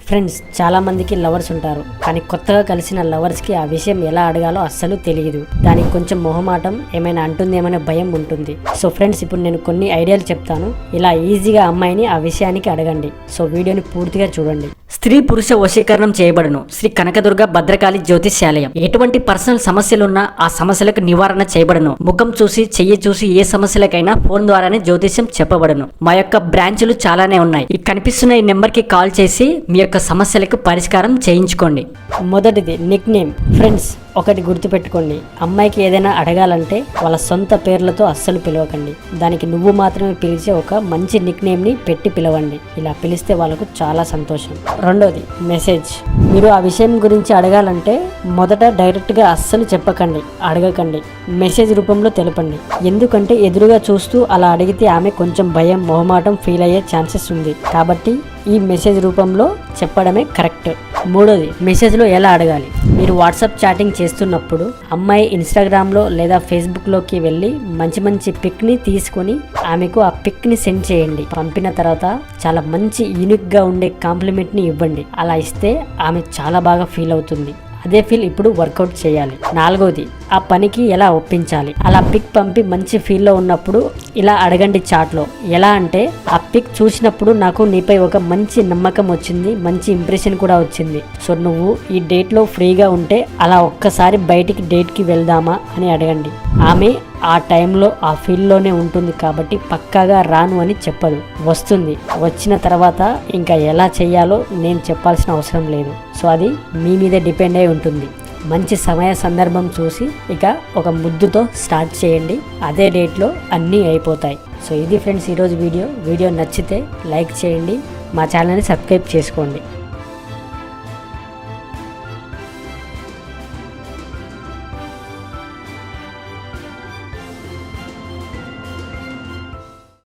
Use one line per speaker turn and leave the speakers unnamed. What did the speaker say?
Friends, చాలా మందికి lovers ఉంటారు, కానీ కొత్తగా కలిసిన లవర్స్కి ఆ విషయం ఎలా అడగాలో అస్సలు తెలియదు. దానికి కొంచెం మొహమాటం, ఏమైనా అంటుందేమనే భయం ఉంటుంది. సో ఫ్రెండ్స్, ఇప్పుడు నేను కొన్ని ఐడియాలు చెప్తాను. ఇలా ఈజీగా అమ్మాయిని ఆ విషయానికి అడగండి. సో వీడియోని పూర్తిగా చూడండి. స్త్రీ పురుష వశీకరణం చేయబడును. శ్రీ కనకదుర్గ భద్రకాళి జ్యోతిష్యాలయం. ఎటువంటి పర్సనల్ సమస్యలున్నా ఆ సమస్యలకు నివారణ చేయబడును. ముఖం చూసి, చెయ్యి చూసి ఏ సమస్యలకైనా ఫోన్ ద్వారానే జ్యోతిష్యం చెప్పబడును. మా యొక్క బ్రాంచ్లు చాలానే ఉన్నాయి. ఈ కనిపిస్తున్న ఈ నెంబర్ కి కాల్ చేసి మీ యొక్క సమస్యలకు పరిష్కారం చేయించుకోండి. మొదటిది నిక్ నేమ్. ఫ్రెండ్స్, ఒకటి గుర్తుపెట్టుకోండి, అమ్మాయికి ఏదైనా అడగాలంటే వాళ్ళ సొంత పేర్లతో అస్సలు పిలవకండి. దానికి నువ్వు మాత్రమే పిలిచే ఒక మంచి నిక్ నేమ్ ని పెట్టి పిలవండి. ఇలా పిలిస్తే వాళ్ళకు చాలా సంతోషం. రెండోది మెసేజ్. మీరు ఆ విషయం గురించి అడగాలంటే మొదట డైరెక్ట్ గా అస్సలు చెప్పకండి, అడగకండి. మెసేజ్ రూపంలో తెలపండి. ఎందుకంటే ఎదురుగా చూస్తూ అలా అడిగితే ఆమె కొంచెం భయం, మొహమాటం ఫీల్ అయ్యే ఛాన్సెస్ ఉంది. కాబట్టి ఈ మెసేజ్ రూపంలో చెప్పడమే కరెక్ట్. మూడోది, మెసేజ్లో ఎలా అడగాలి. మీరు వాట్సాప్ చాటింగ్ చేస్తున్నప్పుడు అమ్మాయి ఇన్స్టాగ్రామ్లో లేదా ఫేస్బుక్లోకి వెళ్ళి మంచి మంచి పిక్ని తీసుకొని ఆమెకు ఆ పిక్ని సెండ్ చేయండి. పంపిన తర్వాత చాలా మంచి యూనిక్గా ఉండే కాంప్లిమెంట్ని ఇవ్వండి. అలా ఇస్తే ఆమె చాలా బాగా ఫీల్ అవుతుంది. అదే ఫీల్ ఇప్పుడు వర్కౌట్ చేయాలి. నాలుగోది, ఆ పనికి ఎలా ఒప్పించాలి. అలా పిక్ పంపి మంచి ఫీల్లో ఉన్నప్పుడు ఇలా అడగండి చాట్లో. ఎలా అంటే, ఆ పిక్ చూసినప్పుడు నాకు నీపై ఒక మంచి నమ్మకం వచ్చింది, మంచి ఇంప్రెషన్ కూడా వచ్చింది. సో నువ్వు ఈ డేట్లో ఫ్రీగా ఉంటే అలా ఒక్కసారి బయటికి డేట్కి వెళ్దామా అని అడగండి. ఆమె ఆ టైంలో ఆ ఫీల్డ్లోనే ఉంటుంది కాబట్టి పక్కాగా రాను అని చెప్పదు, వస్తుంది. వచ్చిన తర్వాత ఇంకా ఎలా చేయాలో నేను చెప్పాల్సిన అవసరం లేదు. సో అది మీ మీదే డిపెండ్ అయి ఉంటుంది. మంచి సమయ సందర్భం చూసి ఇక ఒక ముద్దుతో స్టార్ట్ చేయండి. అదే డేట్లో అన్నీ అయిపోతాయి. సో ఇది ఫ్రెండ్స్ ఈరోజు వీడియో నచ్చితే లైక్ చేయండి, మా ఛానల్ని సబ్స్క్రైబ్ చేసుకోండి.